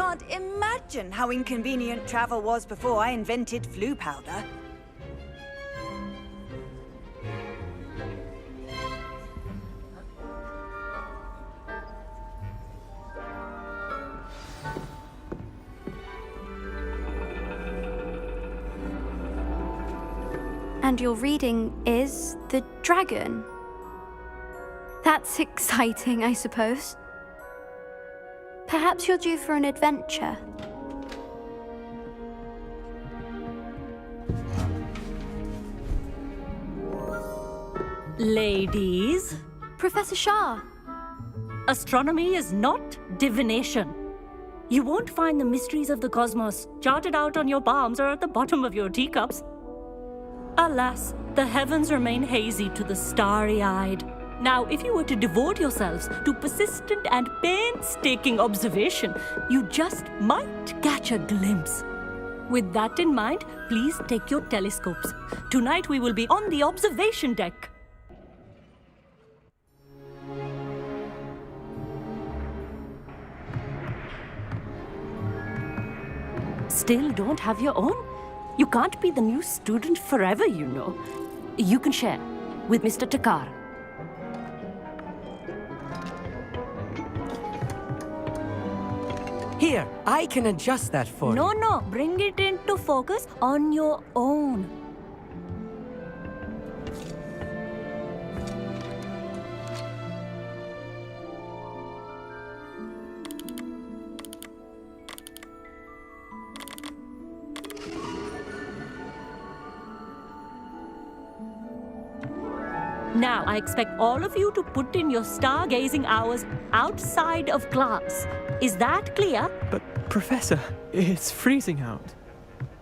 can't imagine how inconvenient travel was before I invented flu powder. And your reading is The Dragon. That's exciting, I suppose. Perhaps you're due for an adventure. Ladies, Professor Shah. astronomy is not divination. You won't find the mysteries of the cosmos charted out on your palms or at the bottom of your teacups. Alas, the heavens remain hazy to the starry-eyed. Now, if you were to devote yourselves to persistent and painstaking observation, you just might catch a glimpse. With that in mind, please take your telescopes. Tonight we will be on the observation deck. Still don't have your own? You can't be the new student forever, you know. You can share with Mr. Takar. Here, I can adjust that for you. No, bring it into focus on your own. Now, I expect all of you to put in your stargazing hours outside of class. Is that clear? But, Professor, it's freezing out.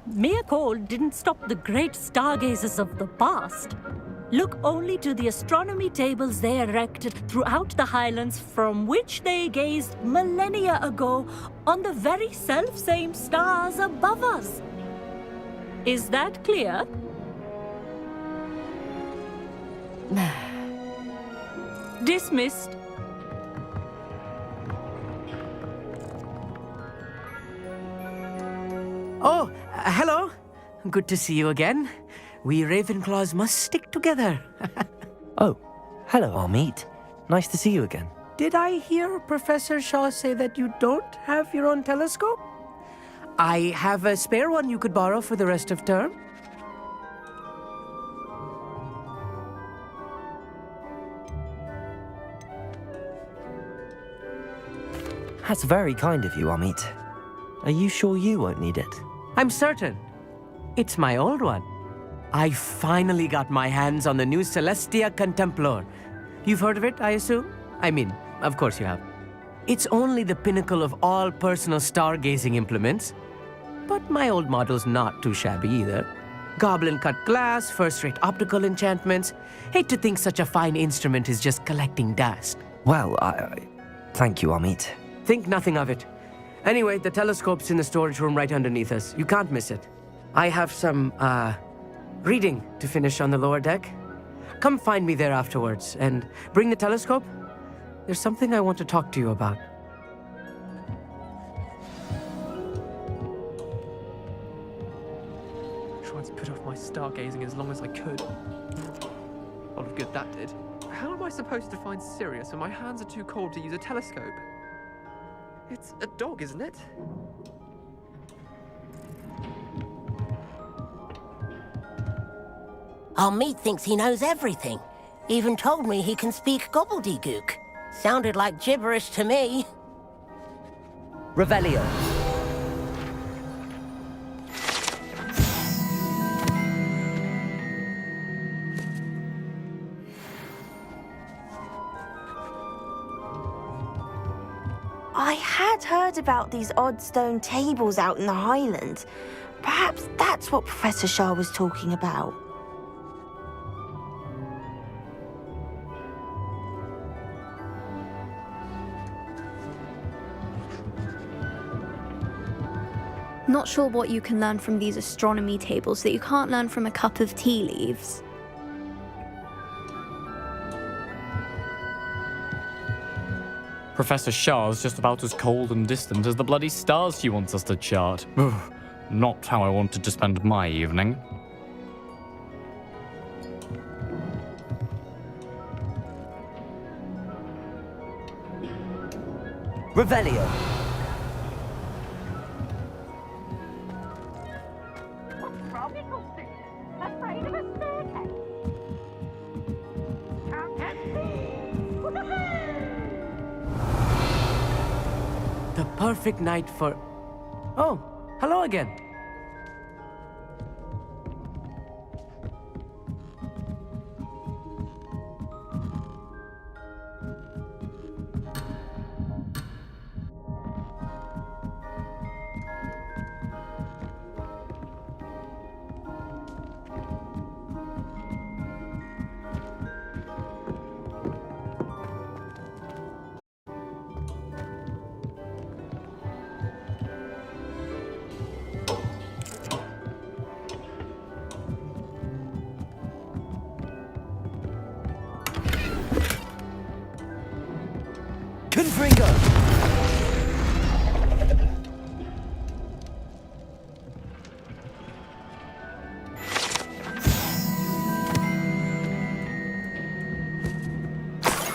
Mere cold didn't stop the great stargazers of the past. Look only to the astronomy tables they erected throughout the highlands from which they gazed millennia ago on the very self-same stars above us. Is that clear? Dismissed. Oh, hello. Good to see you again. We Ravenclaws must stick together. Oh, hello, Amit. Nice to see you again. Did I hear Professor Shaw say that you don't have your own telescope? I have a spare one you could borrow for the rest of term. That's very kind of you, Amit. Are you sure you won't need it? I'm certain. It's my old one. I finally got my hands on the new Celestia Contemplor. You've heard of it, I assume? I mean, of course you have. It's only the pinnacle of all personal stargazing implements. But my old model's not too shabby either. Goblin-cut glass, first-rate optical enchantments. Hate to think such a fine instrument is just collecting dust. Well, thank you, Amit. Think nothing of it. Anyway, the telescope's in the storage room right underneath us. You can't miss it. I have some, reading to finish on the lower deck. Come find me there afterwards, and bring the telescope. There's something I want to talk to you about. Tried to put off my stargazing as long as I could. A lot of good that did. How am I supposed to find Sirius when my hands are too cold to use a telescope? It's a dog, isn't it? Amit thinks he knows everything. Even told me he can speak gobbledygook. Sounded like gibberish to me. Revelio. I had heard about these odd stone tables out in the Highlands. Perhaps that's what Professor Shah was talking about. Not sure what you can learn from these astronomy tables that you can't learn from a cup of tea leaves. Professor Shah's just about as cold and distant as the bloody stars she wants us to chart. Ugh, not how I wanted to spend my evening. Revelio. The perfect night for... Oh, hello again. Confringo!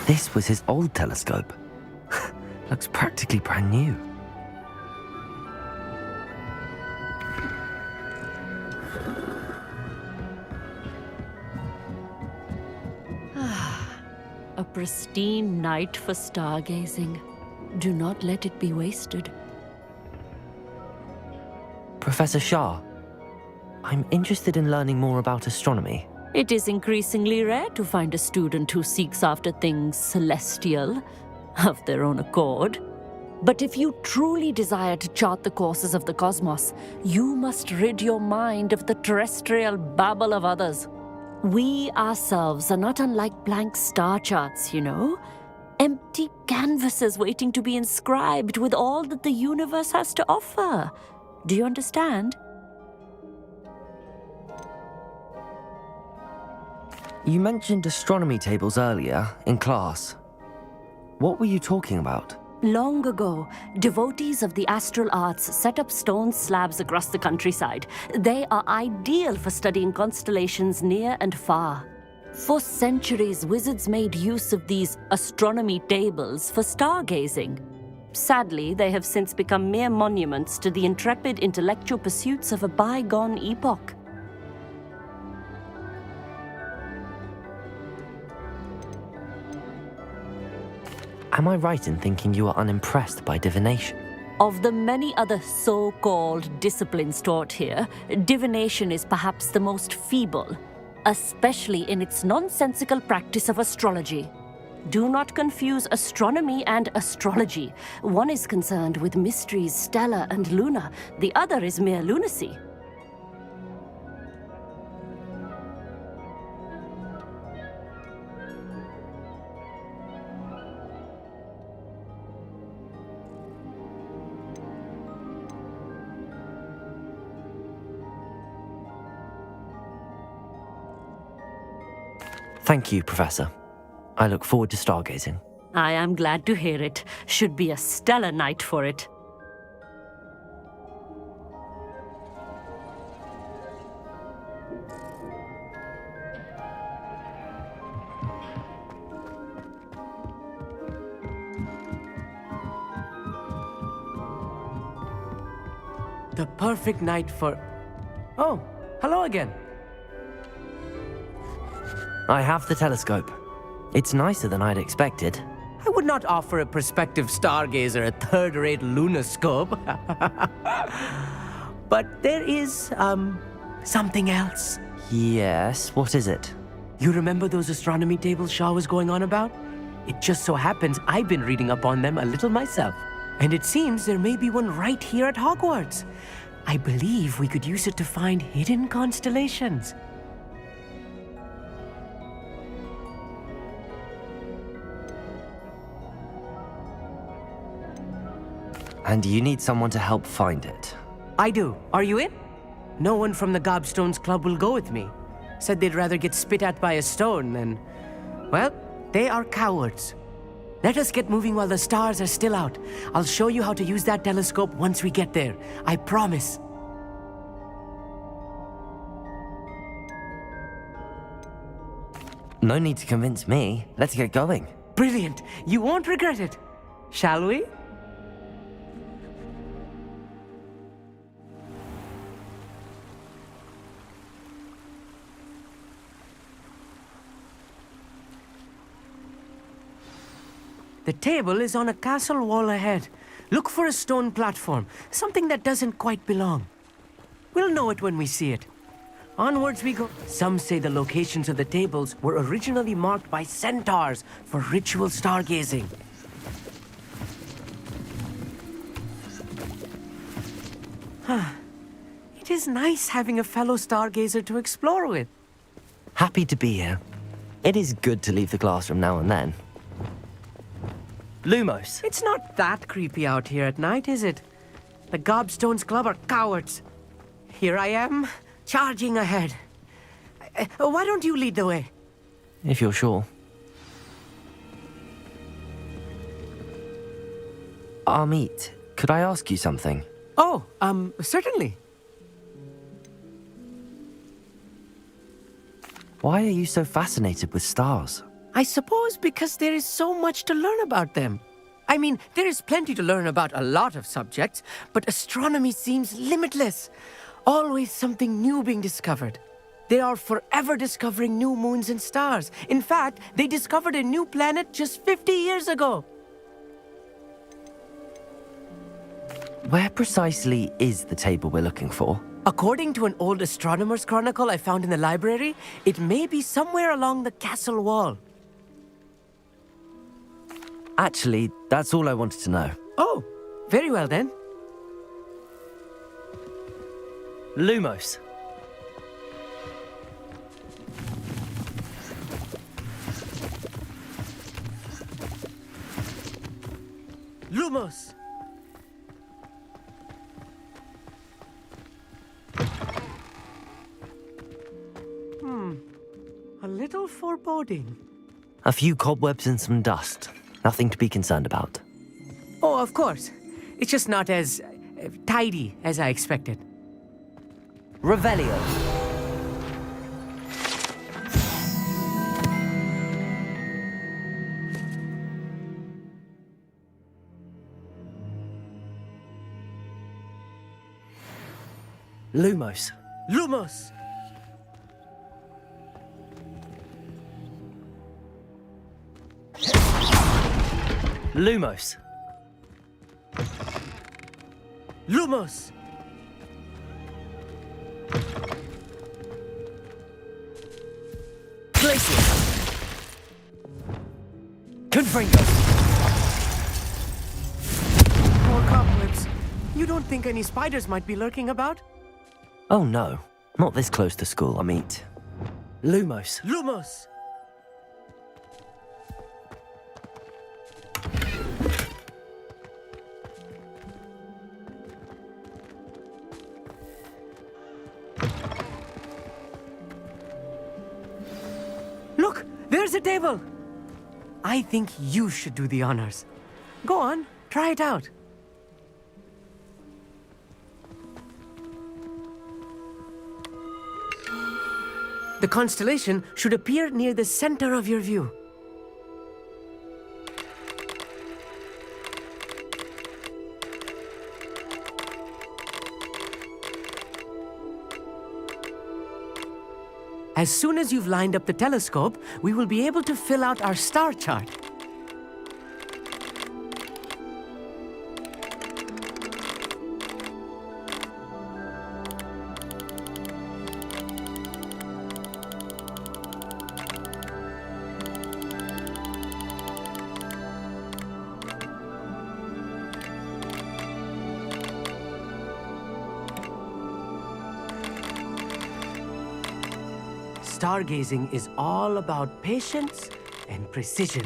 This was his old telescope. Looks practically brand new. A pristine night for stargazing. Do not let it be wasted. Professor Shah, I'm interested in learning more about astronomy. It is increasingly rare to find a student who seeks after things celestial, of their own accord. But if you truly desire to chart the courses of the cosmos, you must rid your mind of the terrestrial babble of others. We ourselves are not unlike blank star charts, you know. Empty canvases waiting to be inscribed with all that the universe has to offer. Do you understand? You mentioned astronomy tables earlier in class. What were you talking about? Long ago, devotees of the astral arts set up stone slabs across the countryside. They are ideal for studying constellations near and far. For centuries, wizards made use of these astronomy tables for stargazing. Sadly, they have since become mere monuments to the intrepid intellectual pursuits of a bygone epoch. Am I right in thinking you are unimpressed by divination? Of the many other so-called disciplines taught here, divination is perhaps the most feeble, especially in its nonsensical practice of astrology. Do not confuse astronomy and astrology. One is concerned with mysteries stellar and lunar, the other is mere lunacy. Thank you, Professor. I look forward to stargazing. I am glad to hear it. Should be a stellar night for it. The perfect night for... Oh, hello again. I have the telescope. It's nicer than I'd expected. I would not offer a prospective stargazer a third-rate lunoscope. But there is, something else. Yes, what is it? You remember those astronomy tables Shah was going on about? It just so happens I've been reading up on them a little myself. And it seems there may be one right here at Hogwarts. I believe we could use it to find hidden constellations. And you need someone to help find it. I do. Are you in? No one from the Gobstones Club will go with me. Said they'd rather get spit at by a stone than... Well, they are cowards. Let us get moving while the stars are still out. I'll show you how to use that telescope once we get there. I promise. No need to convince me. Let's get going. Brilliant. You won't regret it. Shall we? The table is on a castle wall ahead. Look for a stone platform, something that doesn't quite belong. We'll know it when we see it. Onwards we go. Some say the locations of the tables were originally marked by centaurs for ritual stargazing. It is nice having a fellow stargazer to explore with. Happy to be here. It is good to leave the classroom now and then. Lumos. It's not that creepy out here at night, is it? The Gobstones Club are cowards. Here I am, charging ahead. Why don't you lead the way? If you're sure. Amit, could I ask you something? Oh, certainly. Why are you so fascinated with stars? I suppose because there is so much to learn about them. I mean, there is plenty to learn about a lot of subjects, but astronomy seems limitless. Always something new being discovered. They are forever discovering new moons and stars. In fact, they discovered a new planet just 50 years ago. Where precisely is the table we're looking for? According to an old astronomer's chronicle I found in the library, it may be somewhere along the castle wall. Actually, that's all I wanted to know. Oh, very well then. Lumos. Lumos! A little foreboding. A few cobwebs and some dust. Nothing to be concerned about. Oh, of course. It's just not as tidy as I expected. Revelio. Lumos. Lumos! Lumos. Lumos! Glacius. Confringo. More cobwebs. You don't think any spiders might be lurking about? Oh no, not this close to school, Amit. Lumos. Lumos! Look, there's a table. I think you should do the honors. Go on, try it out. The constellation should appear near the center of your view. As soon as you've lined up the telescope, we will be able to fill out our star chart. Stargazing is all about patience and precision.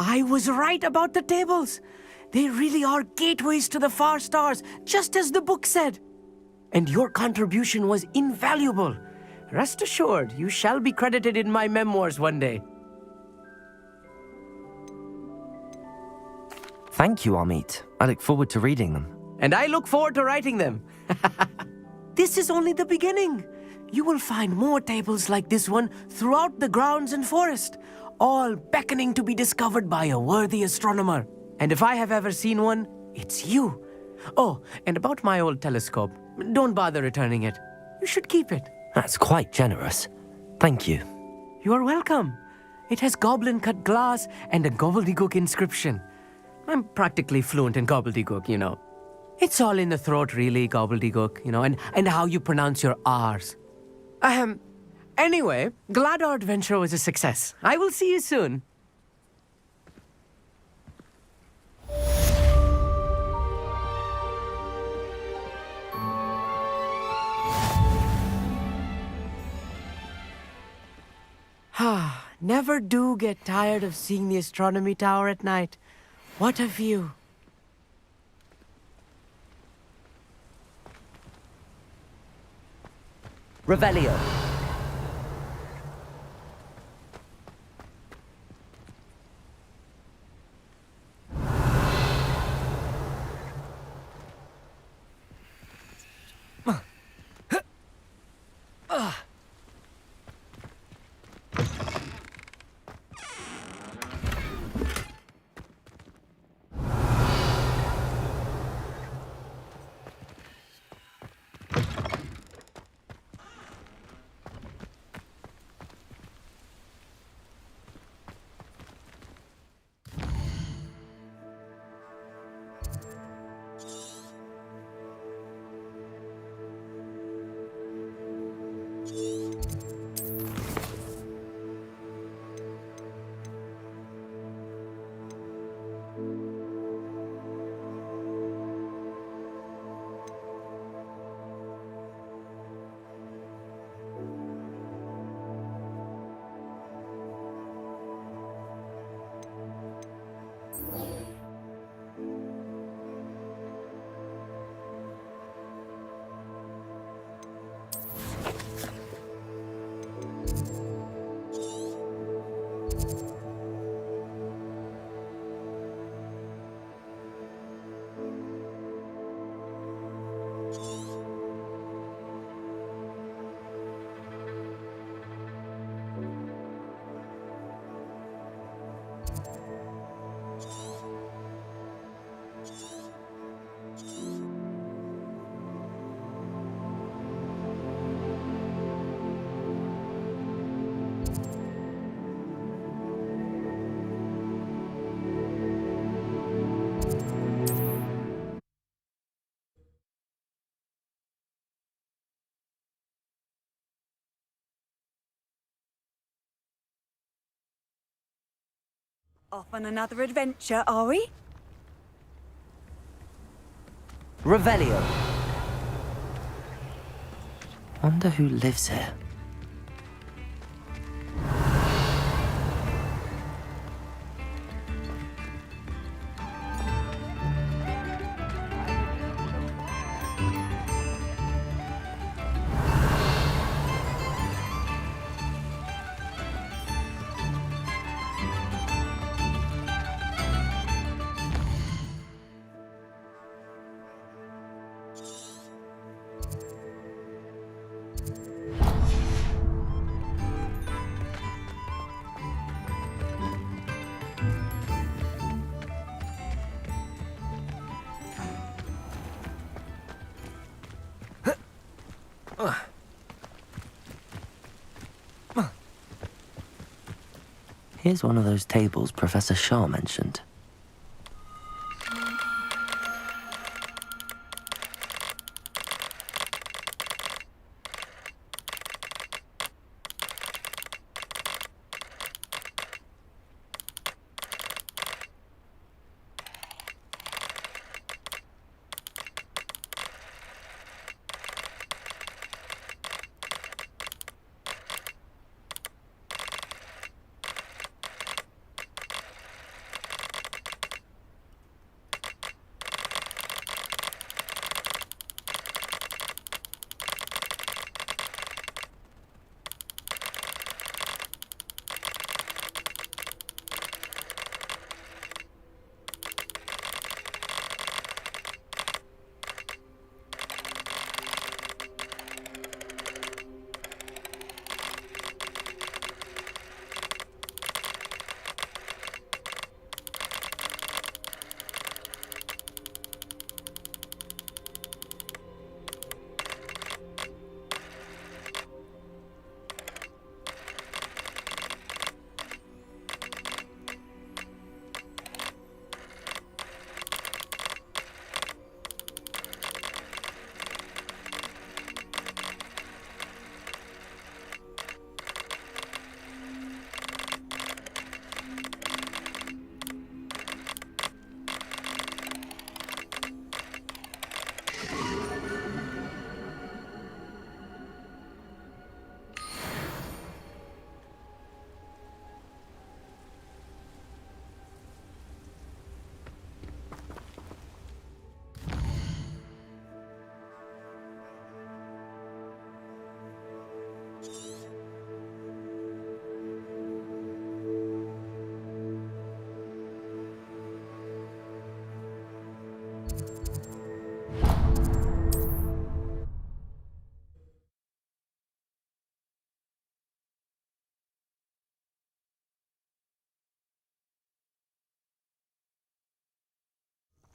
I was right about the tables. They really are gateways to the far stars, just as the book said. And your contribution was invaluable. Rest assured, you shall be credited in my memoirs one day. Thank you, Amit. I look forward to reading them. And I look forward to writing them. This is only the beginning. You will find more tables like this one throughout the grounds and forest, all beckoning to be discovered by a worthy astronomer. And if I have ever seen one, it's you. Oh, and about my old telescope, don't bother returning it. You should keep it. That's quite generous. Thank you. You're welcome. It has goblin-cut glass and a gobbledygook inscription. I'm practically fluent in gobbledygook, you know. It's all in the throat, really, gobbledygook, you know, and how you pronounce your R's. Anyway, glad our adventure was a success. I will see you soon. Never do get tired of seeing the astronomy tower at night. What a view. Revelio. Off on another adventure, are we? Revelio. Wonder who lives here. Here's one of those tables Professor Shah mentioned.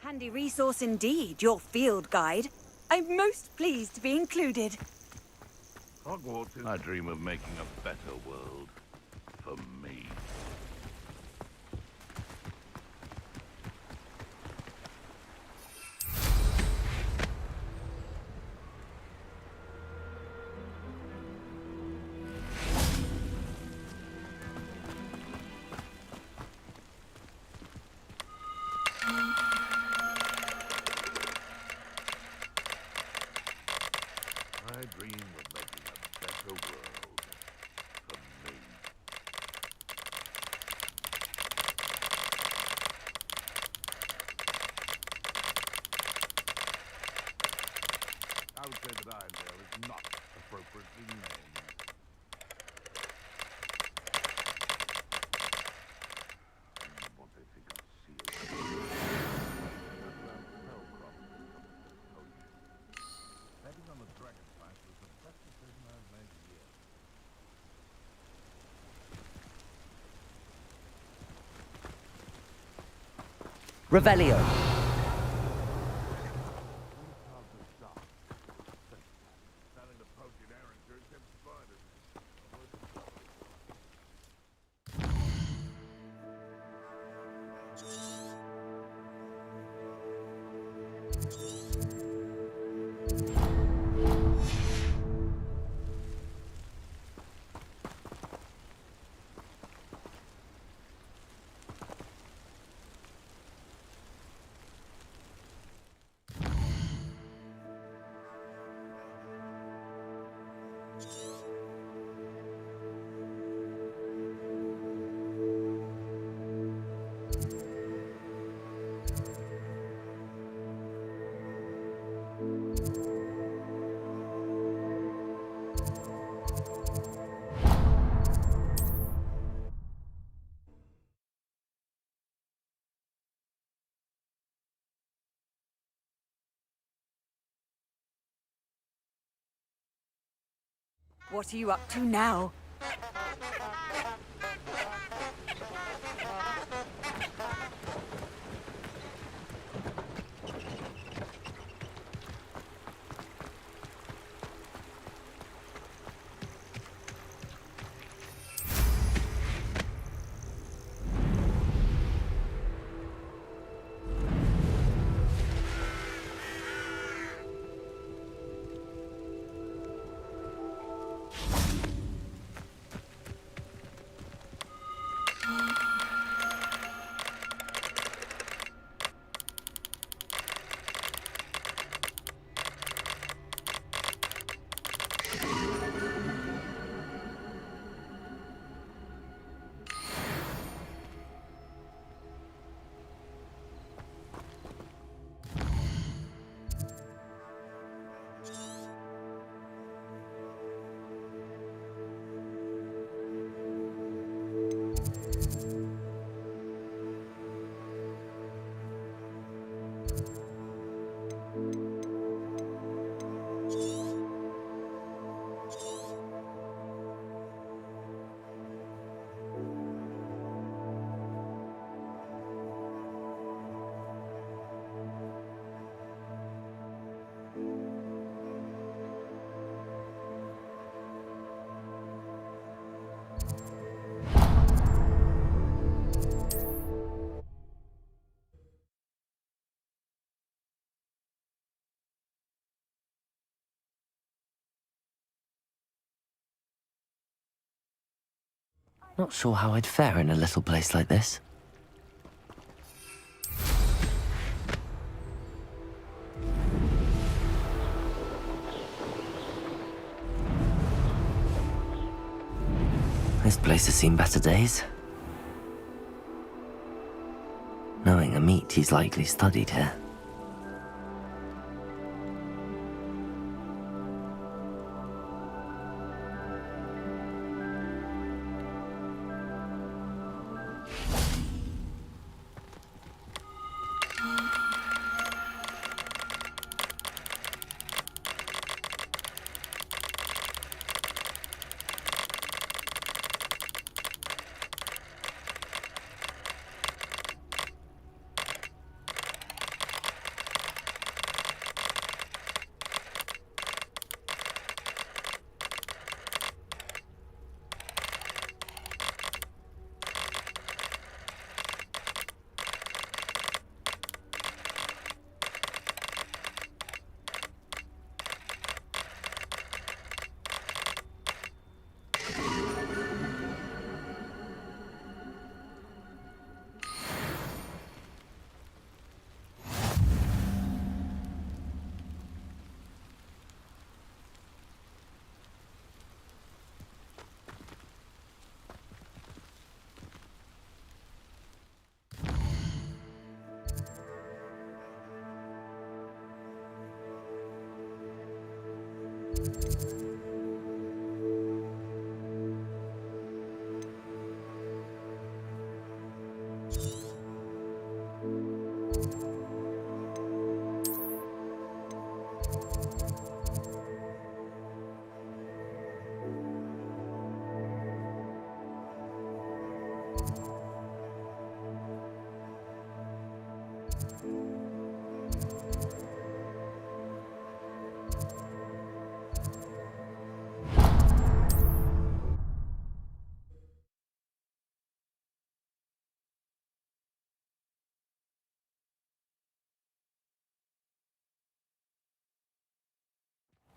Handy resource indeed, your field guide. I'm most pleased to be included. Hogwarts is... I dream of making a better world. For me. I dream of making a better world for me. I would say that Irondale is not appropriately named. What they think I'll see is betting on the dragon fight was the best decision I've made in years. Revelio. Starting to poach in Arrowsburg, them spiders. What are you up to now? Not sure how I'd fare in a little place like this. This place has seen better days. Knowing Amit, he's likely studied here.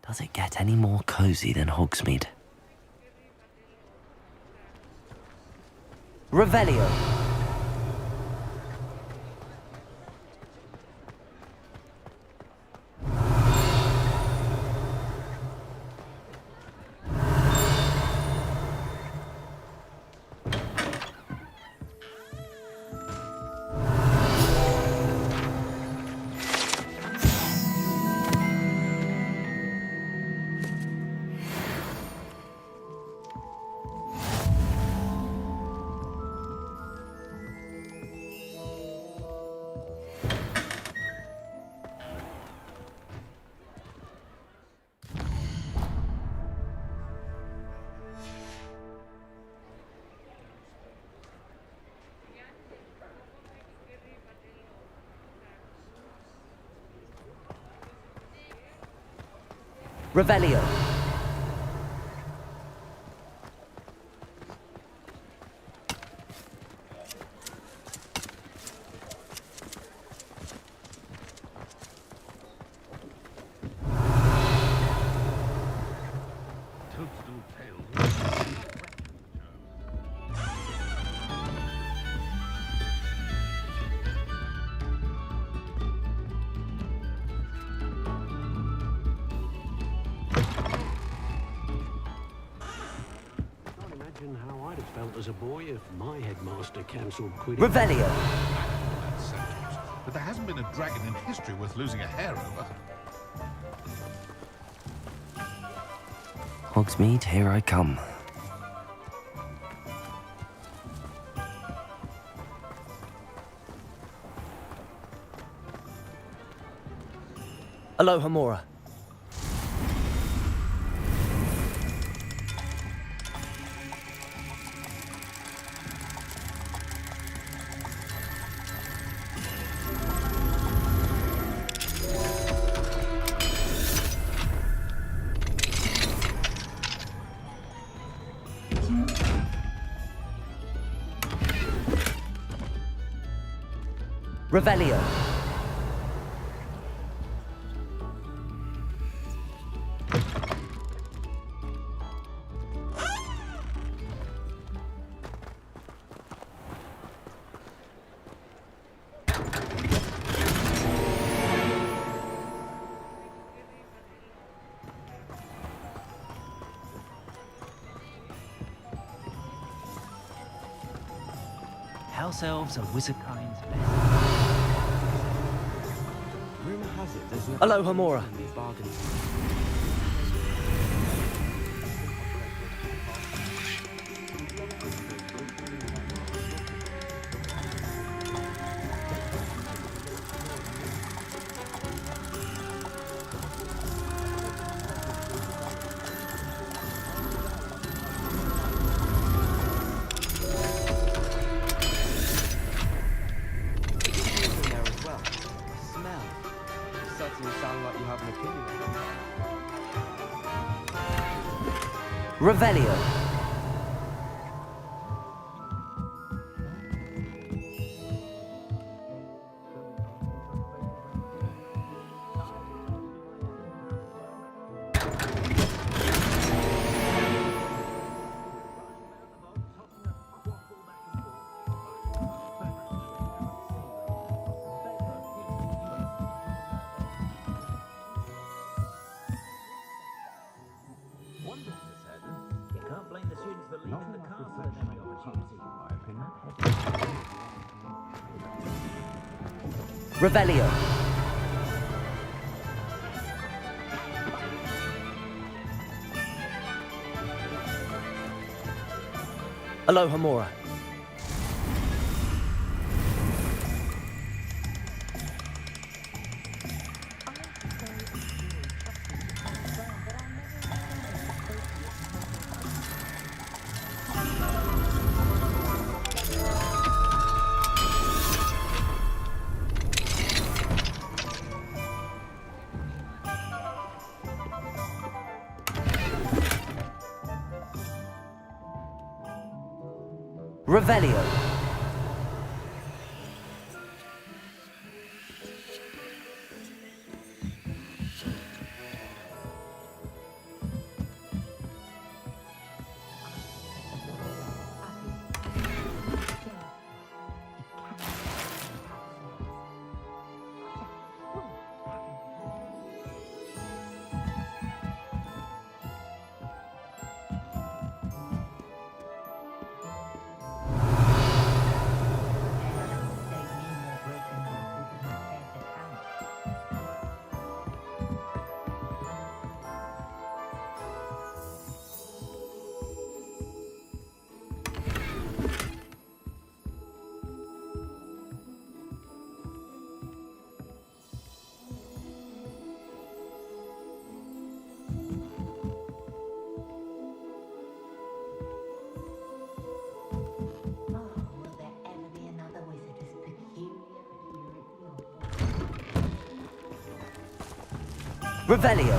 Does it get any more cozy than Hogsmeade? Revelio. Revelio. How I'd have felt as a boy if my headmaster cancelled Quidditch. Revelio. But there hasn't been a dragon in history worth losing a hair over. Hogsmeade, here I come. Aloha Mora. Revelio. House elves are wizard kinds best. Rumor has it there's no Aloha Mora. bargain. Revelio. Revelio. Aloha Mora. Revelio. Revelio.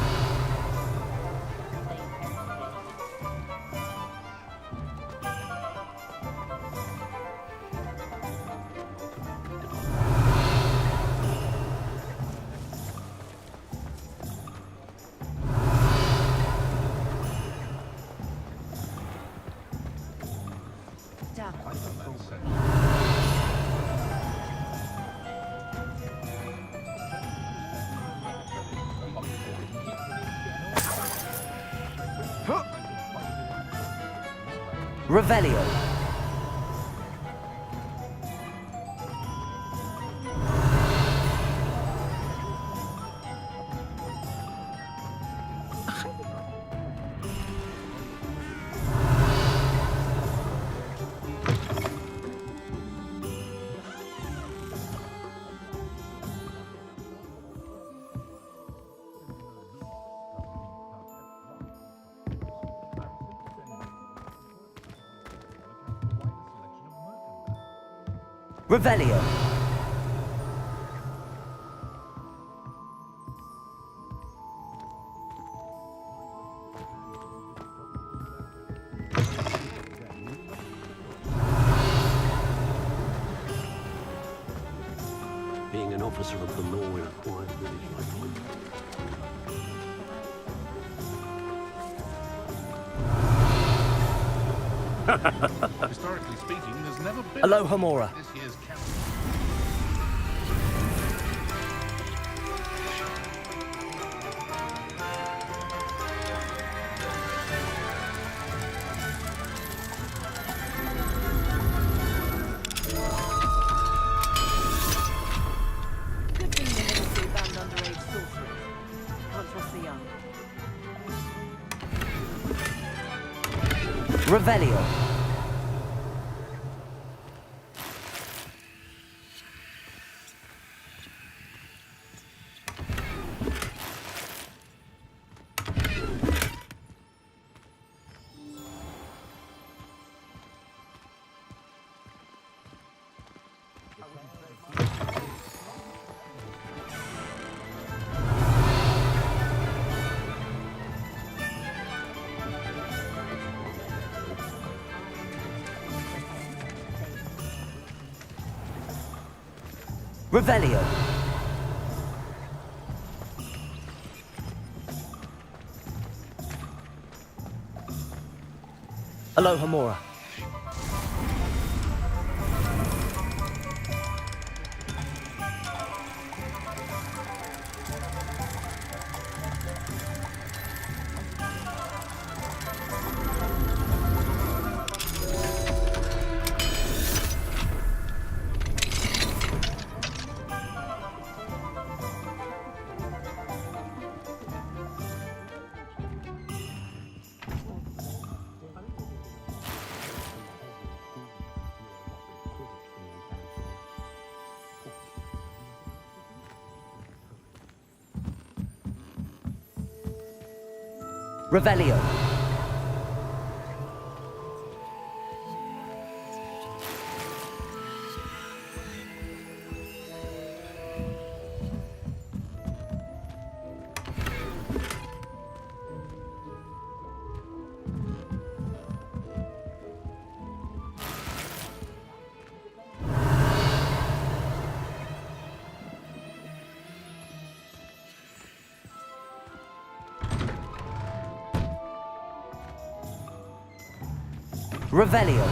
Revelio. Revelio. Being an officer of the law in a quiet village like Hogwarts. Historically speaking, there's never been Aloha Mora. this year's count. Good thing the ministry banned underage sorcery. Can't trust the young. Revelio. Revelio. Aloha Mora. Revelio. Revelio.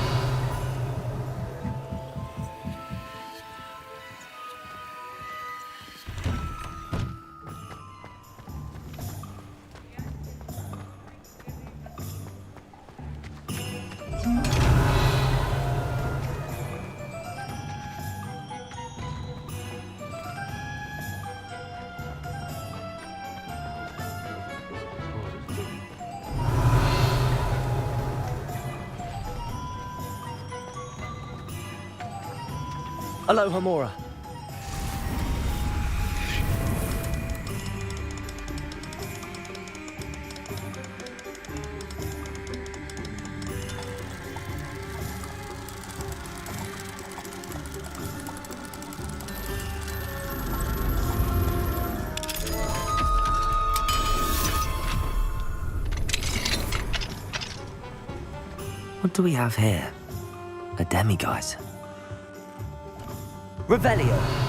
Aloha Mora. do we have here? A demiguise. Revelio.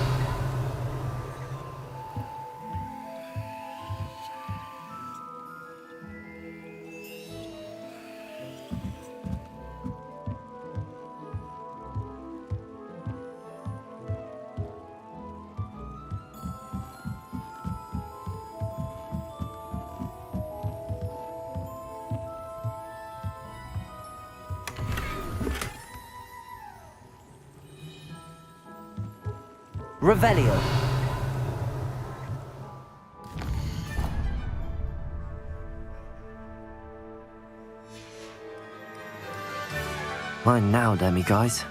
Revelio. Mine now, demiguise.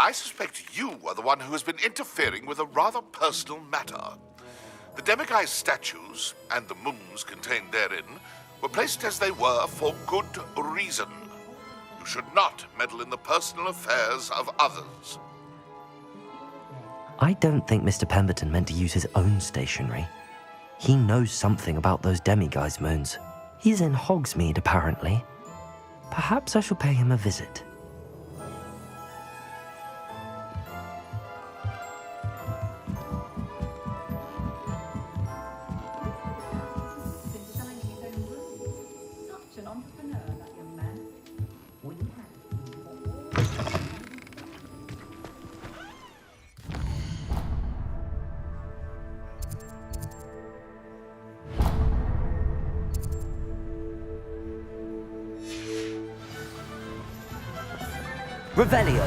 I suspect you are the one who has been interfering with a rather personal matter. The demiguise statues and the moons contained therein were placed as they were for good reason. You should not meddle in the personal affairs of others. I don't think Mr. Pemberton meant to use his own stationery. He knows something about those demiguise moons. He's in Hogsmeade, apparently. Perhaps I shall pay him a visit. Revelio.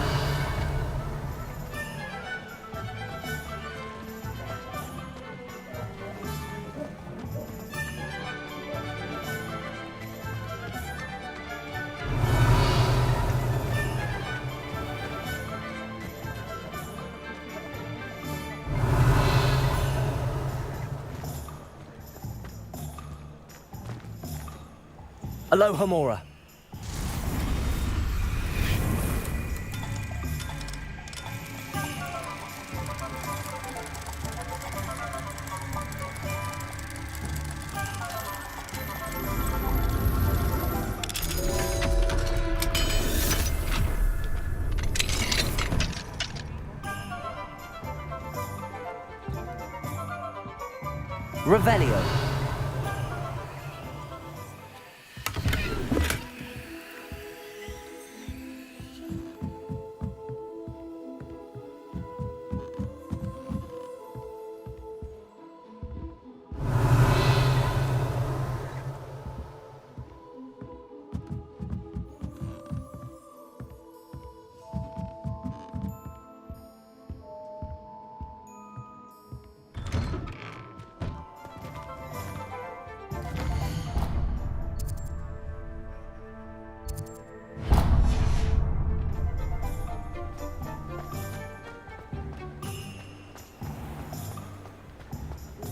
Aloha Mora. Revelio.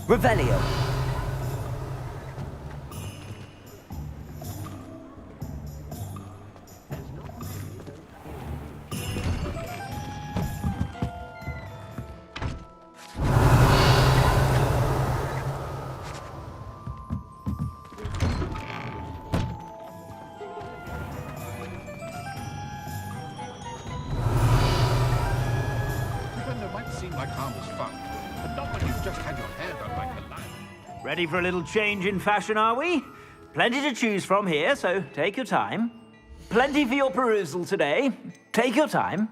Revelio. Defender might seem like harmless fun, but not when you've just had your hair done like a lion. Ready for a little change in fashion, are we? Plenty to choose from here, so take your time. Plenty for your perusal today. Take your time.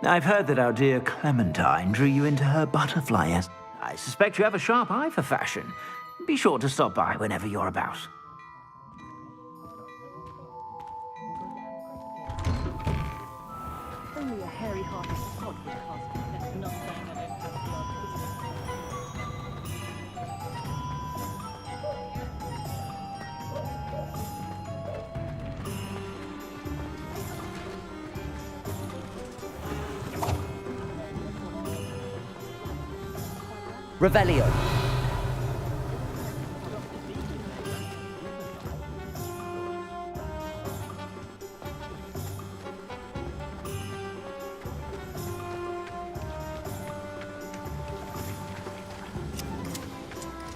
I've heard that our dear Clementine drew you into her butterfly nest. I suspect you have a sharp eye for fashion. Be sure to stop by whenever you're about. Only a hairy-hearted sod would cast me. That's not saying I don't have blood. Revelio.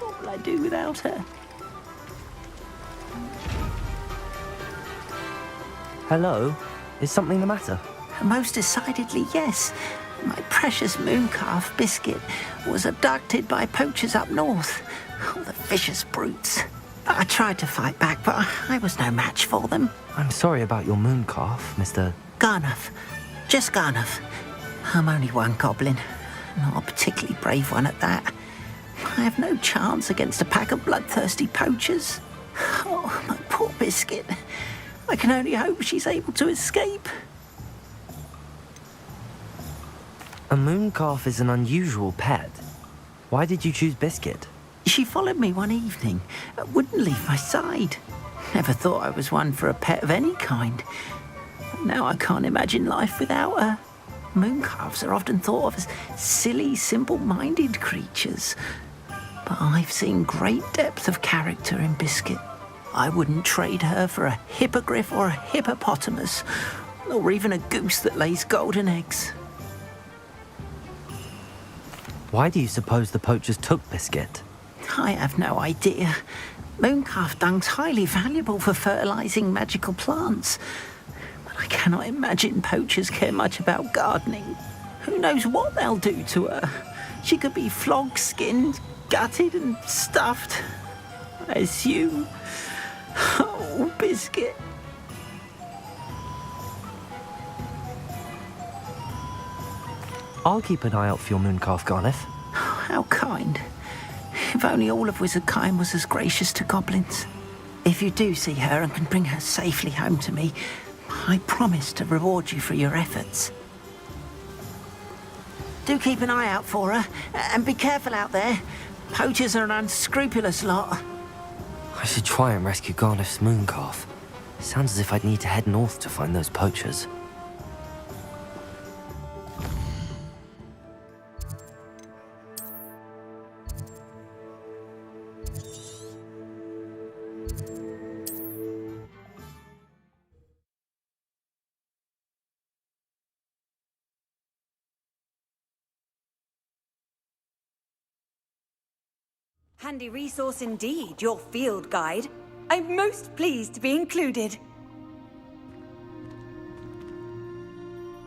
What will I do without her? Hello? Is something the matter? Most decidedly, yes. My precious moon calf, Biscuit, was abducted by poachers up north. Oh, the vicious brutes. I tried to fight back, but I was no match for them. I'm sorry about your moon calf, Mr. Garnuff. Just Garnuff. I'm only one goblin. Not a particularly brave one at that. I have no chance against a pack of bloodthirsty poachers. Oh, my poor Biscuit. I can only hope she's able to escape. A moon calf is an unusual pet. Why did you choose Biscuit? She followed me one evening, wouldn't leave my side. Never thought I was one for a pet of any kind. But now I can't imagine life without her. Mooncalves are often thought of as silly, simple-minded creatures. But I've seen great depth of character in Biscuit. I wouldn't trade her for a hippogriff or a hippopotamus, or even a goose that lays golden eggs. Why do you suppose the poachers took Biscuit? I have no idea. Mooncalf dung's highly valuable for fertilizing magical plants. But I cannot imagine poachers care much about gardening. Who knows what they'll do to her? She could be flogged, skinned, gutted and stuffed. I assume. Oh, Biscuit. I'll keep an eye out for your mooncalf, Garniff. How kind. If only all of Wizardkind was as gracious to goblins. If you do see her and can bring her safely home to me, I promise to reward you for your efforts. Do keep an eye out for her, and be careful out there. Poachers are an unscrupulous lot. I should try and rescue Garniff's mooncalf. Sounds as if I'd need to head north to find those poachers. Handy resource indeed, your field guide. I'm most pleased to be included.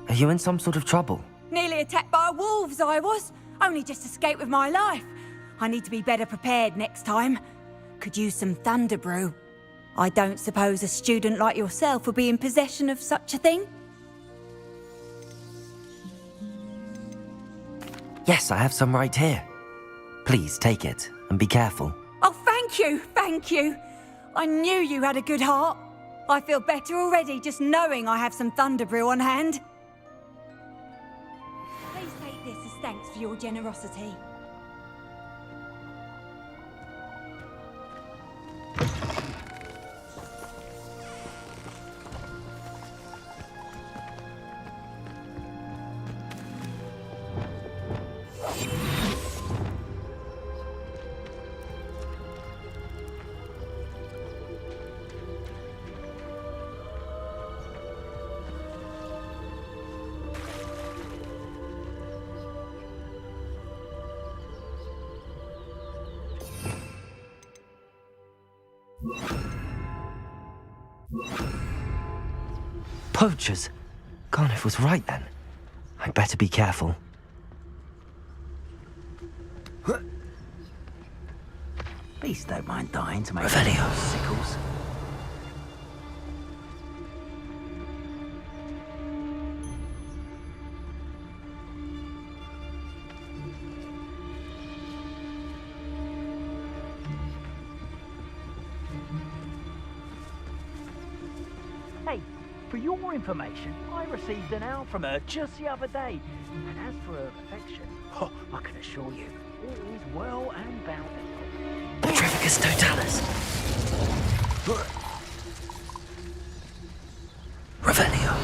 Are you in some sort of trouble? Nearly attacked by wolves, I was. Only just escaped with my life. I need to be better prepared next time. Could use some thunder brew. I don't suppose a student like yourself would be in possession of such a thing? Yes, I have some right here. Please take it, and be careful. Oh, thank you. I knew you had a good heart. I feel better already just knowing I have some thunder brew on hand. Please take this as thanks for your generosity. Poachers! Garniff was right then. I'd better be careful. Beasts don't mind dying to make Revelio. sickles. your information, I received an owl from her just the other day. And as for her affection, I can assure you, all is well and bountiful. Petrificus totalis. Revelio.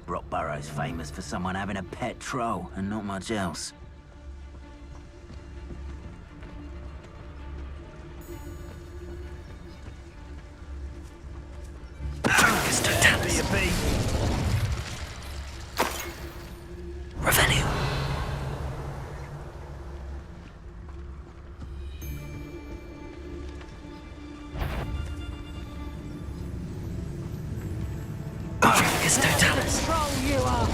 Brockborough's famous for someone having a pet troll and not much else. Petrificus totalis. Revelio. Petrificus totalis. Troll you are.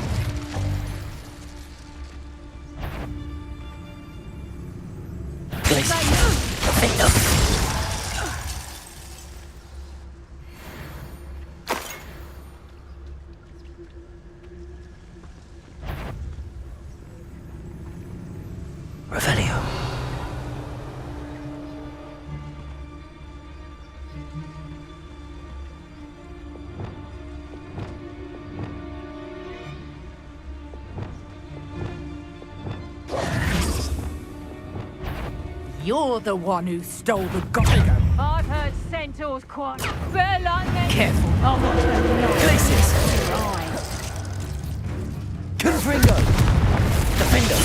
Revelio. You're the one who stole the goblin. I've heard centaurs quite. Better like me. Careful. I'll watch them. Places. Confringo. Defender.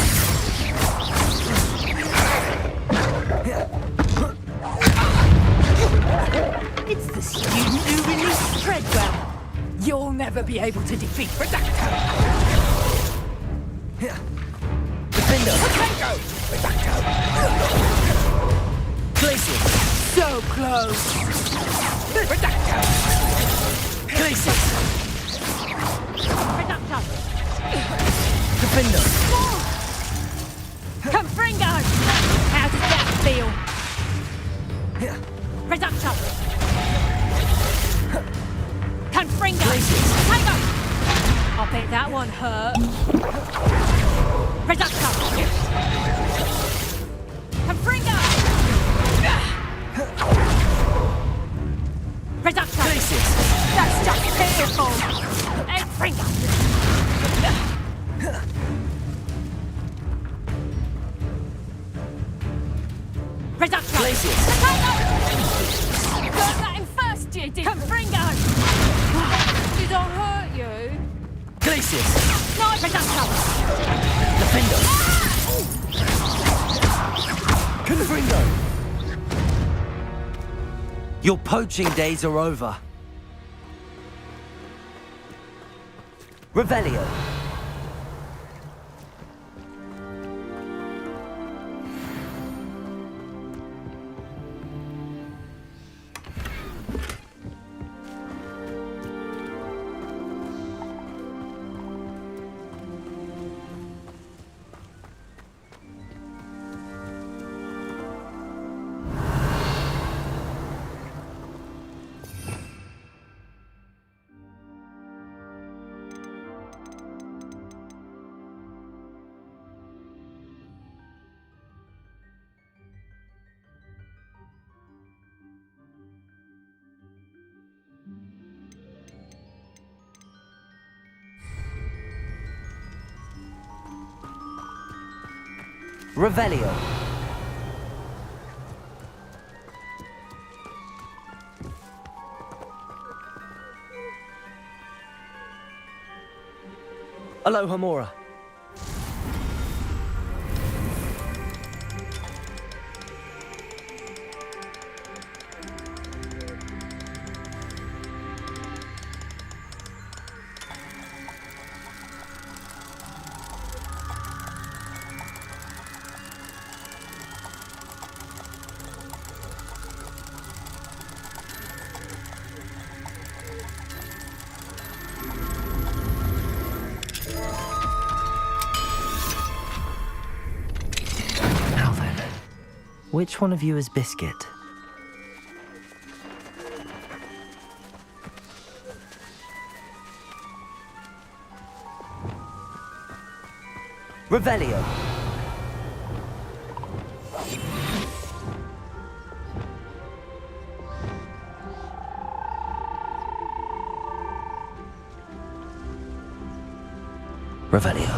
It's the student who released Treadwell. You'll never be able to defeat Redactor. Defender. Places. So close. Redactor. Places. Redactor. Defender. Confringo. How does that feel? Redactor. Confringo. Tango. I bet that one hurt. Redactor. Confringo. Redactor. That's just pitiful. Confringo. Redactor. Tango. Got that in first, you did. Confringo. Did I hurt you? Glacius. No, Redactor. Defender. Confringo. Your poaching days are over. Revelio. Revelio. Aloha Mora. Which one of you is Biscuit? Revelio. Revelio.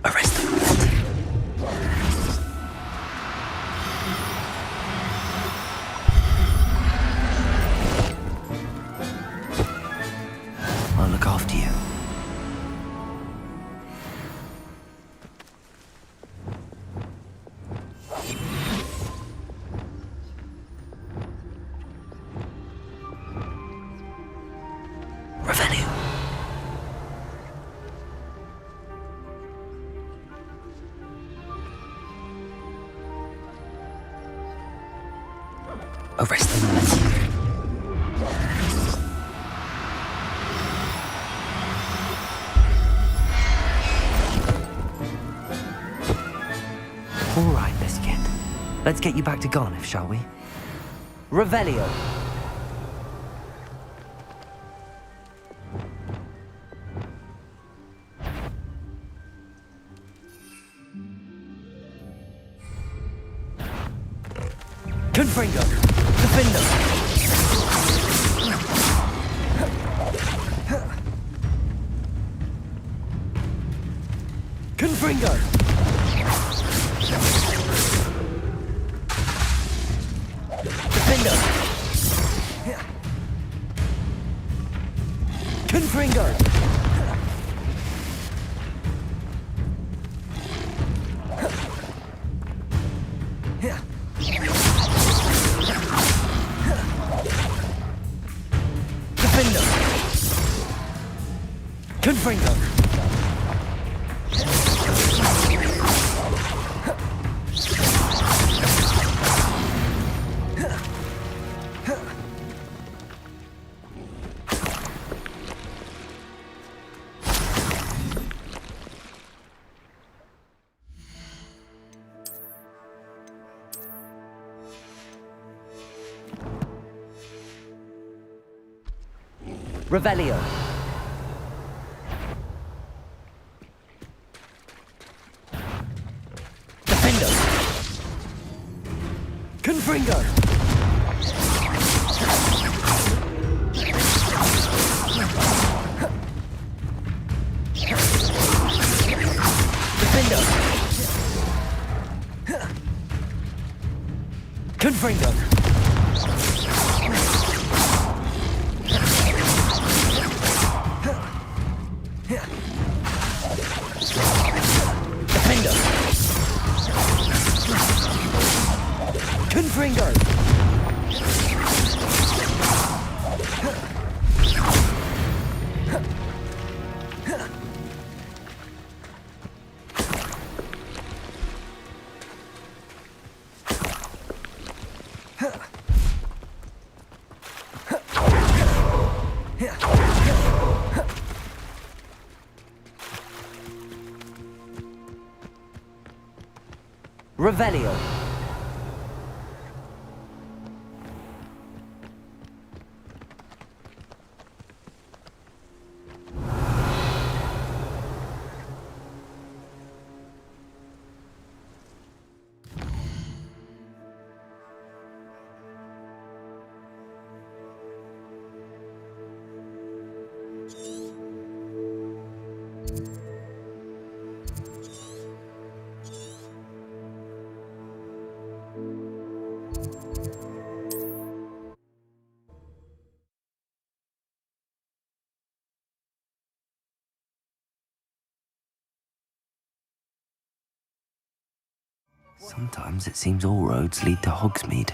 Arrest them. I'll look after you. Revelio. Arrest them. All right, Biscuit. Let's get you back to Garniff, shall we? Revelio. Confringo. Defender. Confringo. Defender. Confringo. Defender. Confringo. Revelio. Defender. Confringo. Defender. Confringo. Defender. Confringo. Revelio. Sometimes it seems all roads lead to Hogsmeade.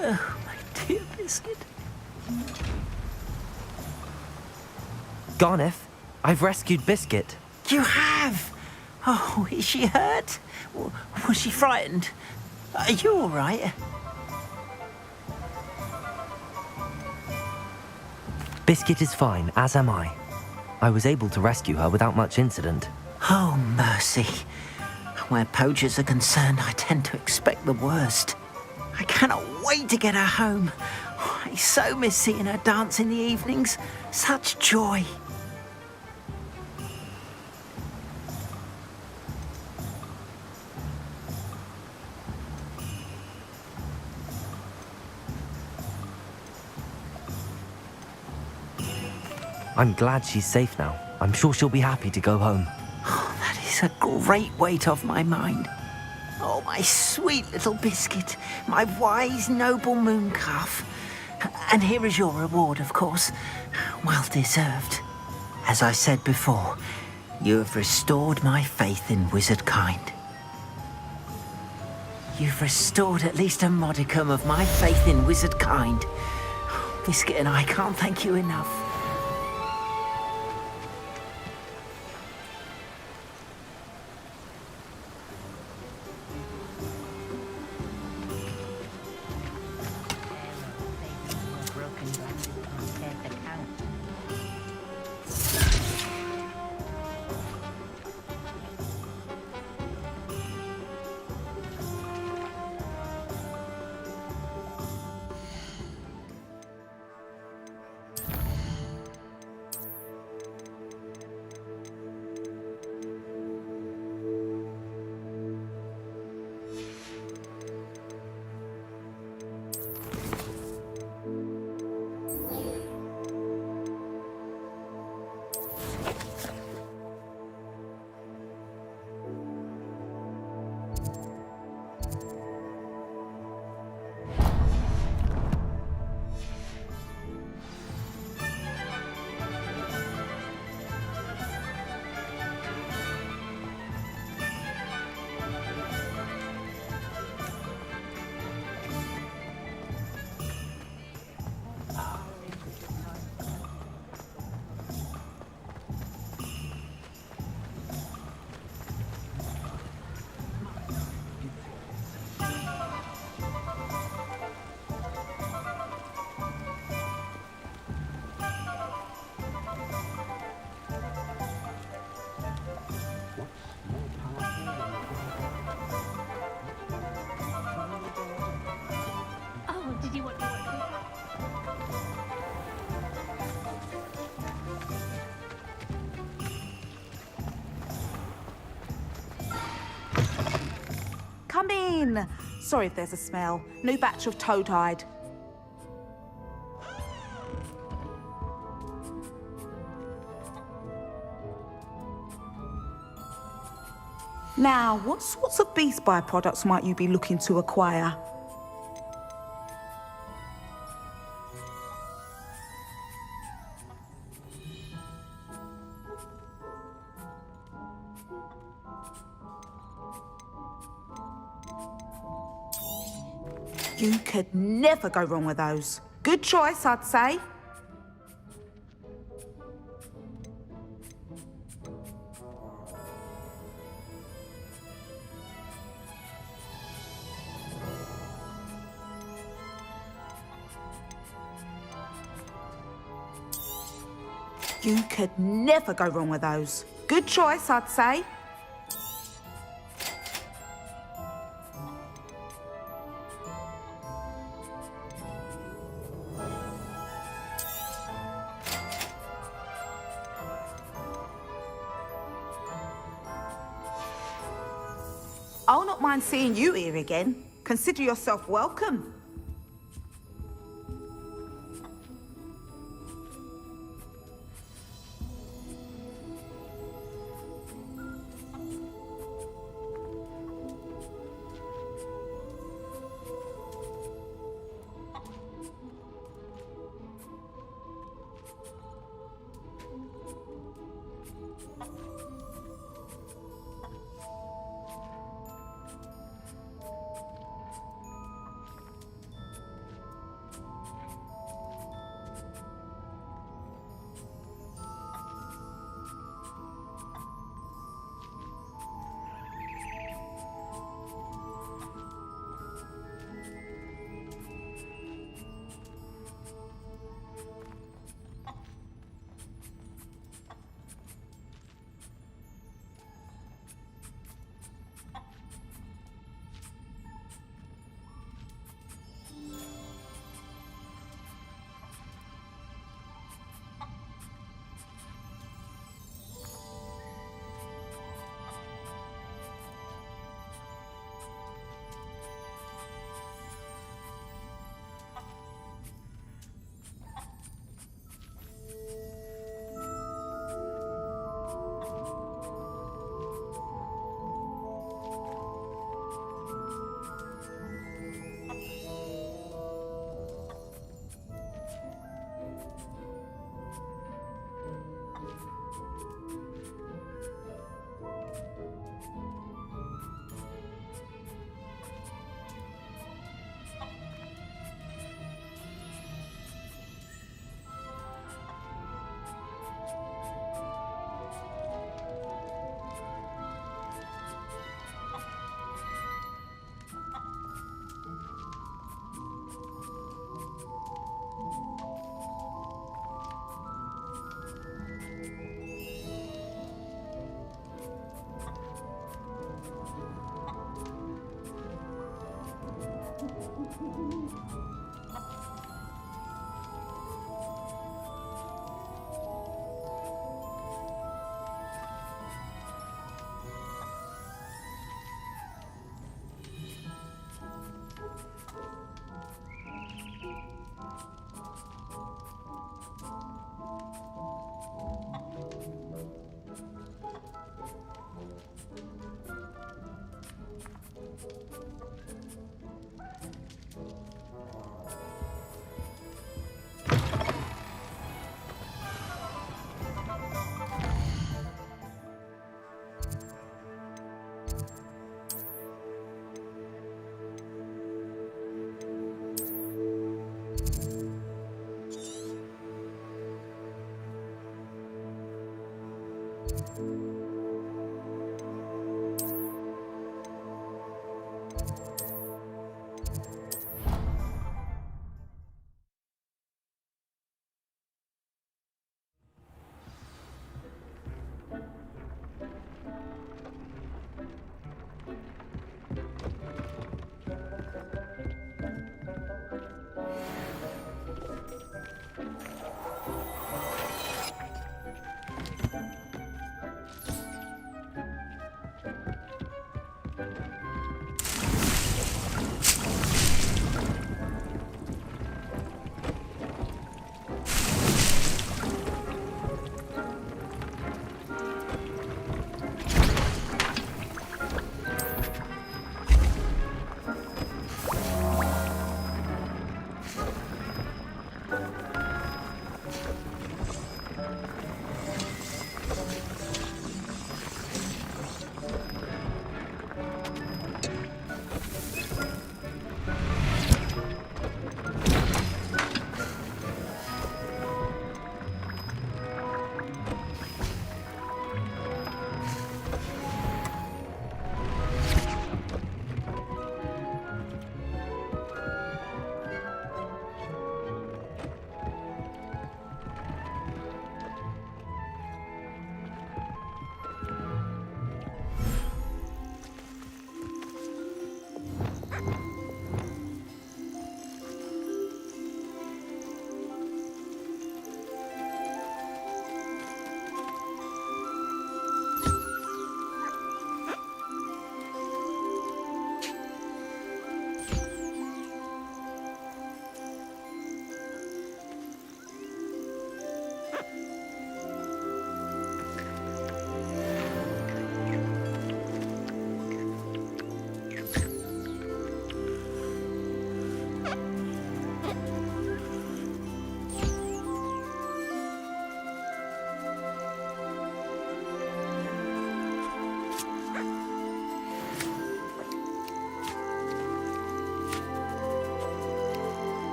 Oh, my dear Biscuit. Garneth, I've rescued Biscuit. You have? Oh, is she hurt? Was she frightened? Are you all right? Biscuit is fine, as am I. I was able to rescue her without much incident. Oh, mercy. Where poachers are concerned, I tend to expect the worst. I cannot wait to get her home. I so miss seeing her dance in the evenings. Such joy. I'm glad she's safe now. I'm sure she'll be happy to go home. Oh, that is a great weight off my mind. Oh, my my sweet little biscuit, my wise, noble moon calf. And here is your reward, of course. Well deserved. As I said before, you have restored my faith in wizard kind. You've restored at least a modicum of my faith in wizard kind. Biscuit and I can't thank you enough. Come in. Sorry if there's a smell. New batch of toad-hide. Now, what sorts of beast byproducts might you be looking to acquire? You could never go wrong with those. Good choice, I'd say. You could never go wrong with those. Good choice, I'd say. I'll not mind seeing you here again. Consider yourself welcome.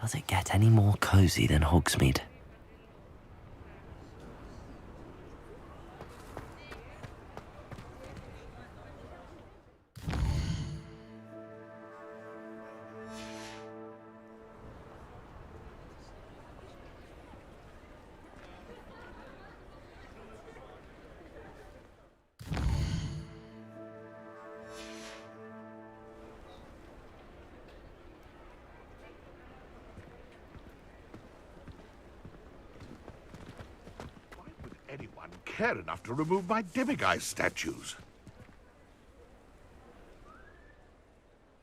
Does it get any more cozy than Hogsmeade? Anyone care enough to remove my demiguise statues?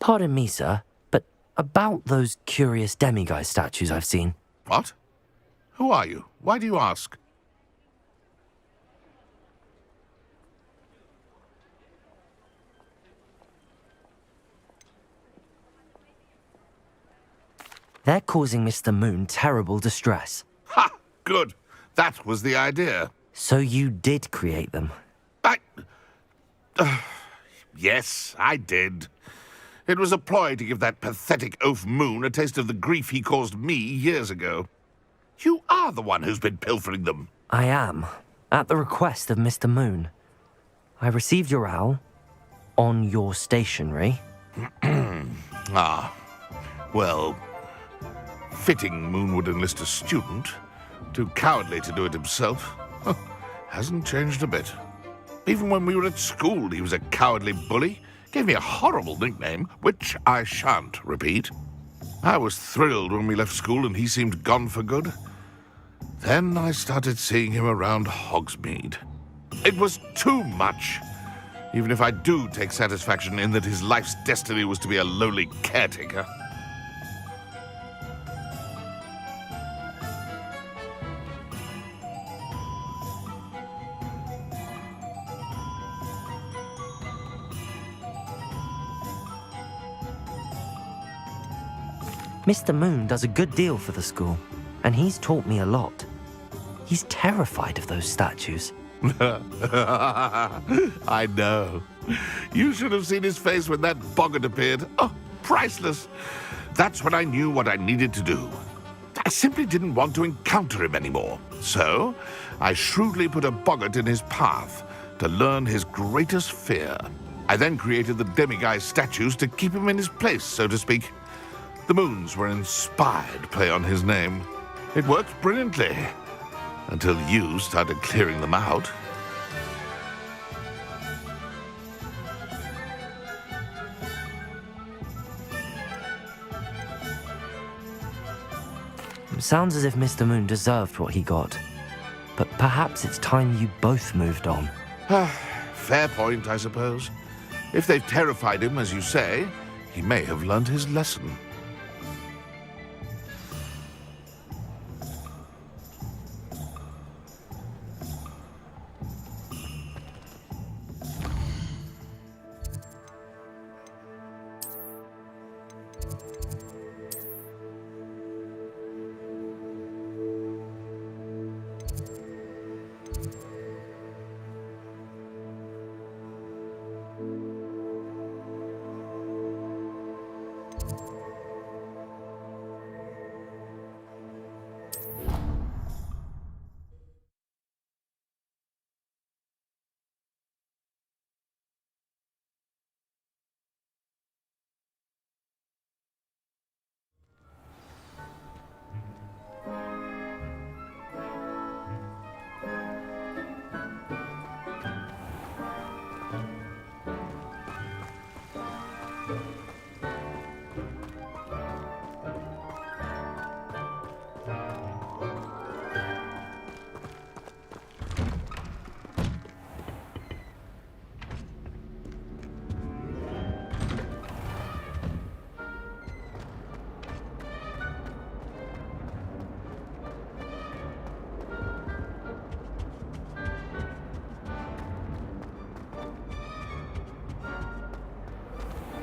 Pardon me, sir, but about those curious demiguise statues I've seen. What? Who are you? Why do you ask? They're causing Mr. Moon terrible distress. Ha! Good. That was the idea. So you did create them? Yes, I did. It was a ploy to give that pathetic oaf Moon a taste of the grief he caused me years ago. You are the one who's been pilfering them. I am, at the request of Mr. Moon. I received your owl on your stationery. Ah, well, fitting Moon would enlist a student. Too cowardly to do it himself. Hasn't changed a bit. Even when we were at school, he was a cowardly bully. Gave me a horrible nickname, which I shan't repeat. I was thrilled when we left school and he seemed gone for good. Then I started seeing him around Hogsmeade. It was too much. Even if I do take satisfaction in that his life's destiny was to be a lowly caretaker. Mr. Moon does a good deal for the school, and he's taught me a lot. He's terrified of those statues. I know. You should have seen his face when that boggart appeared. Oh, priceless. That's when I knew what I needed to do. I simply didn't want to encounter him anymore. So, I shrewdly put a boggart in his path to learn his greatest fear. I then created the demiguise statues to keep him in his place, so to speak. The Moons were an inspired play on his name. It worked brilliantly, until you started clearing them out. Sounds as if Mr. Moon deserved what he got. But perhaps it's time you both moved on. Fair point, I suppose. If they've terrified him, as you say, he may have learned his lesson.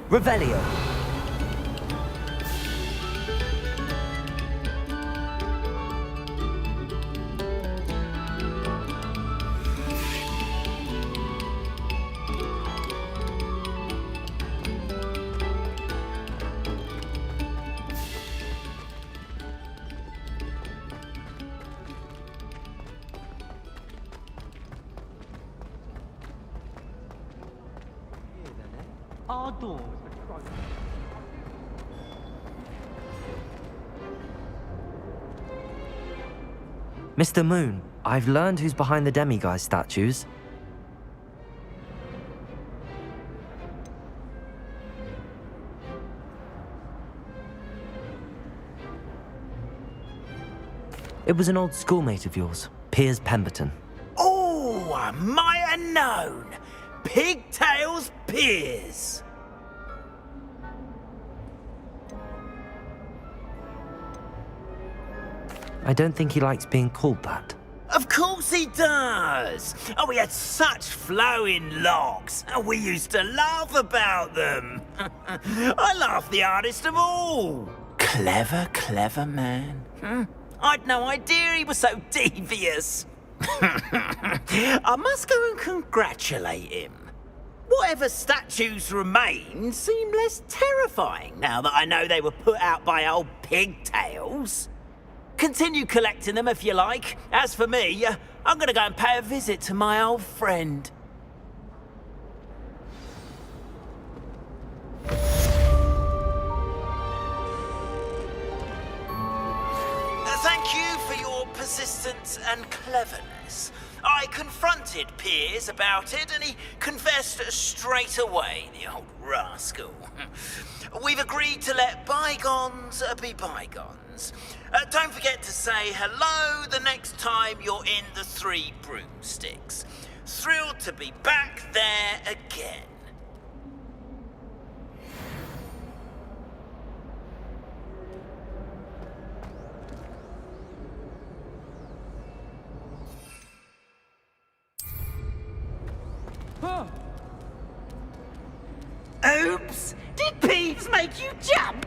Revelio. our doors are trophies. Mr. Moon, I've learned who's behind the demiguise statues. It was an old schoolmate of yours, Piers Pemberton. Oh, I might have known. Pigtails Piers. I don't think he likes being called that. Of course he does. Oh, he had such flowing locks. We used to laugh about them. I laughed the hardest of all. Clever, clever man. I'd no idea he was so devious. I must go and congratulate him. Whatever statues remain seem less terrifying now that I know they were put out by old pigtails. Continue collecting them if you like. As for me, I'm gonna go and pay a visit to my old friend. Thank you for your persistence and cleverness. I confronted Piers about it, and he confessed straight away, the old rascal. We've agreed to let bygones be bygones. Don't forget to say hello the next time you're in the Three Broomsticks. Thrilled to be back there again. Oops! Did Peeves make you jump?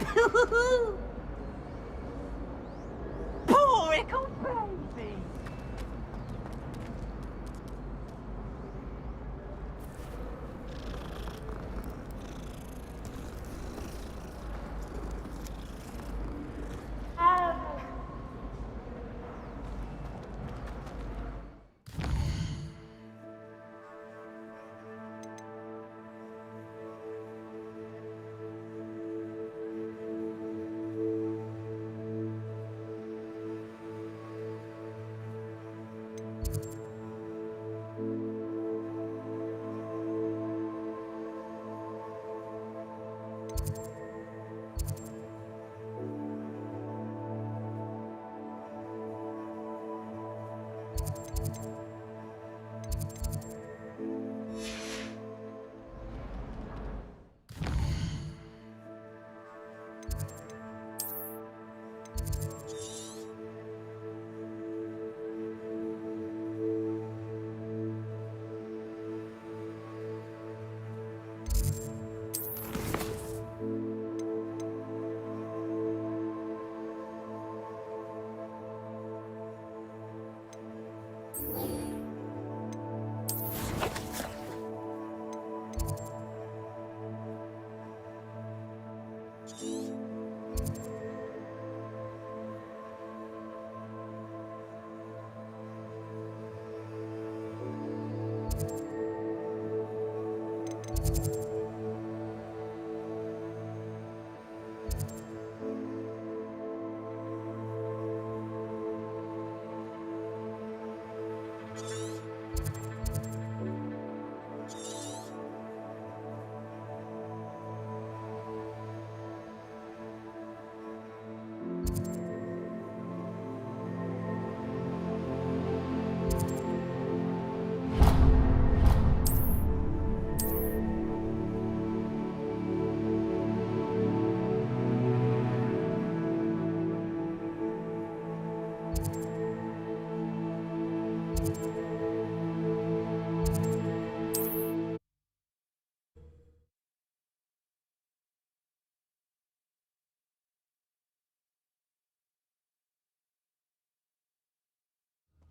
Poor ickle baby!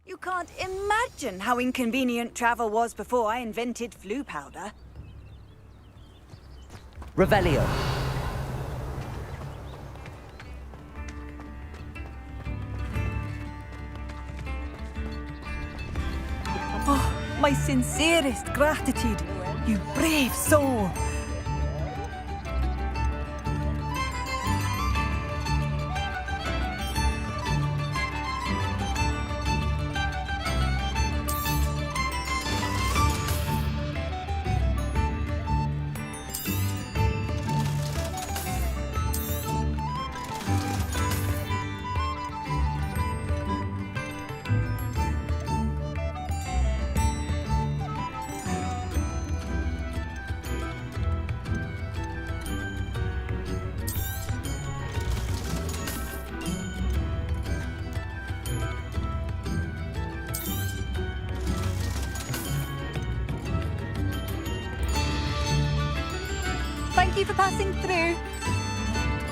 You can't imagine how inconvenient travel was before I invented flu powder. Revelio. Oh, my sincerest gratitude, you brave soul. you for passing through.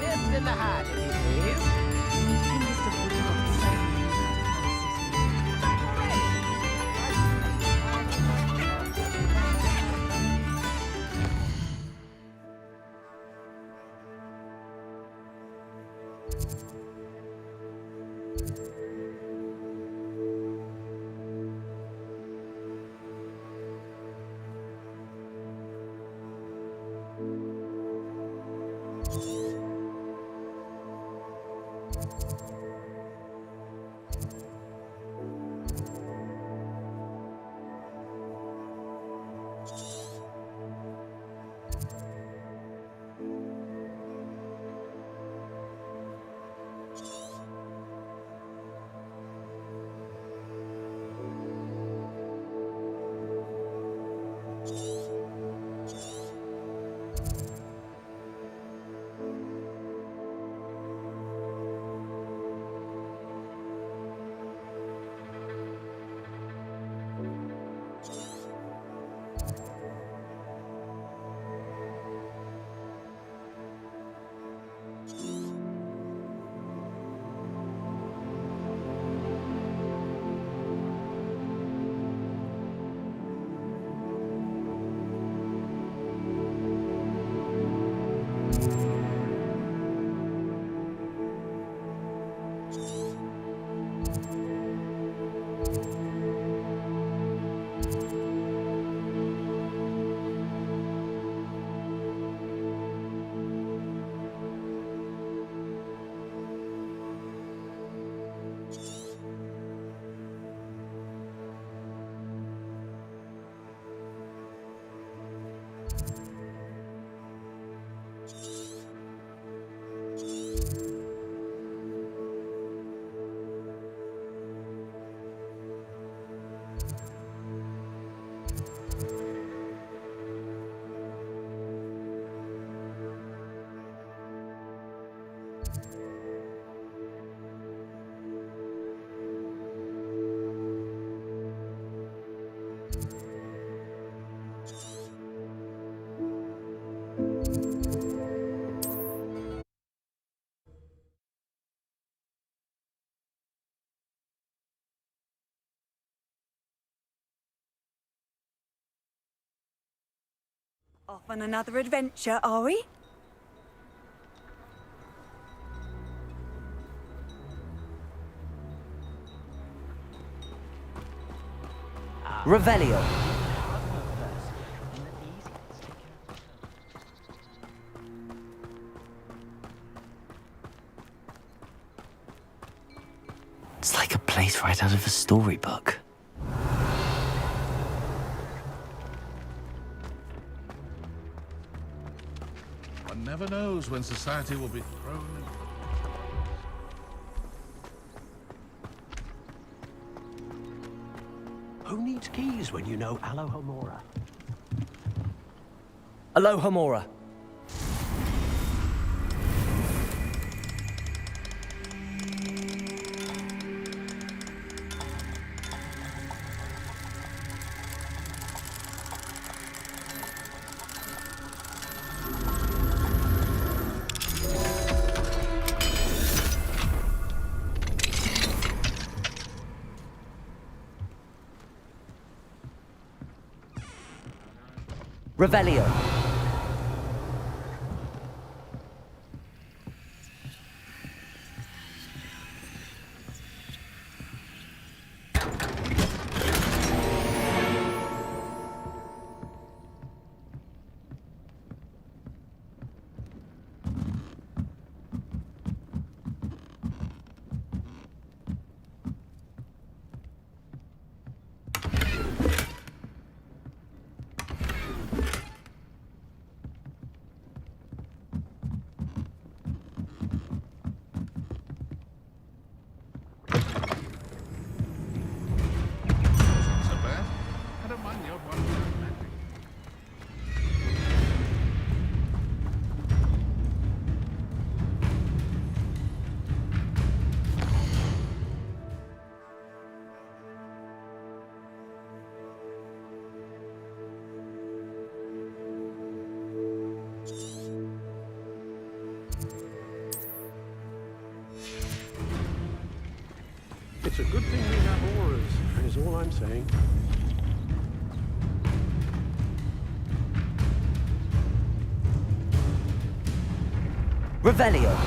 Lift in the hand, if you please. Off on another adventure, are we? Revelio. It's like a place right out of a storybook. One never knows when society will be thrown in. Who needs keys when you know Alohomora? Alohomora. Revelio. It's a good thing we have auras, is all I'm saying. Revelio.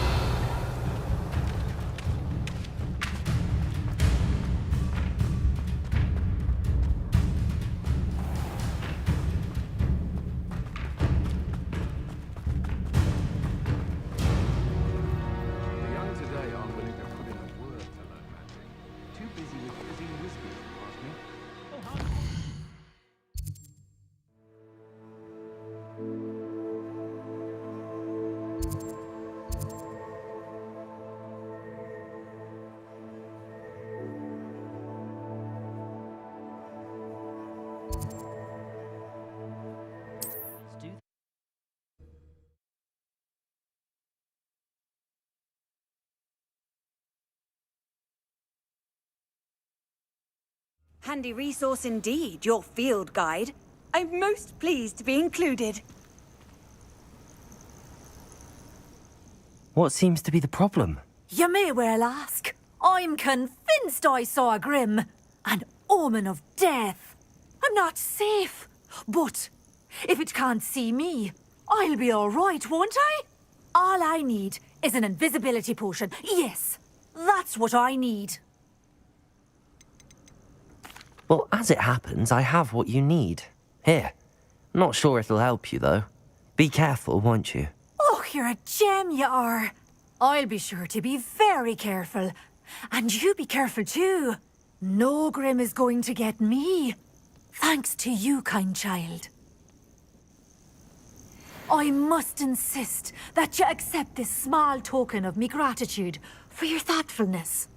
The young today aren't willing to put in the work to learn magic. Too busy with fizzing whiskey, if you ask me. Handy resource indeed, your field guide. I'm most pleased to be included. What seems to be the problem? You may well ask. I'm convinced I saw a grim, an omen of death. I'm not safe, but if it can't see me, I'll be all right, won't I? All I need is an invisibility potion. Yes, that's what I need. Well, as it happens, I have what you need. Here. Not sure it'll help you, though. Be careful, won't you? Oh, you're a gem, you are. I'll be sure to be very careful. And you be careful too. No grim is going to get me. Thanks to you, kind child. I must insist that you accept this small token of me gratitude for your thoughtfulness.